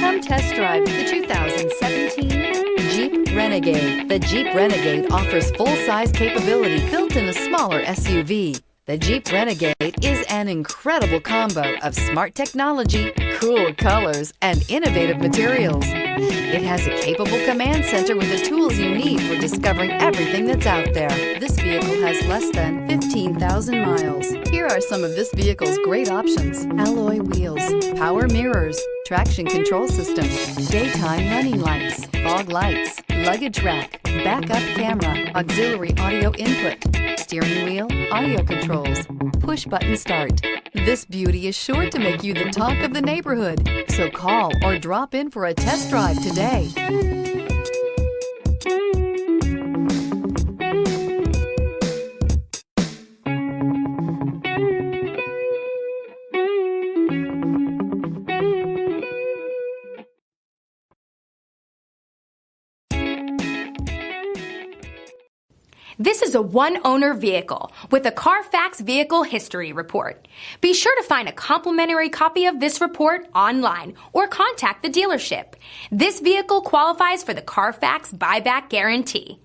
Come test drive the 2017 Jeep Renegade. The Jeep Renegade offers full-size capability built in a smaller SUV. The Jeep Renegade is an incredible combo of smart technology, cool colors, and innovative materials. It has a capable command center with the tools you need for discovering everything that's out there. This vehicle has less than 15,000 miles. Here are some of this vehicle's great options: alloy wheels, power mirrors, traction control system, daytime running lights, fog lights, luggage rack, backup camera, auxiliary audio input, steering wheel audio controls, push button start. This beauty is sure to make you the talk of the neighborhood. So call or drop in for a test drive today. This is a one-owner vehicle with a Carfax Vehicle History Report. Be sure to find a complimentary copy of this report online or contact the dealership. This vehicle qualifies for the Carfax Buyback Guarantee.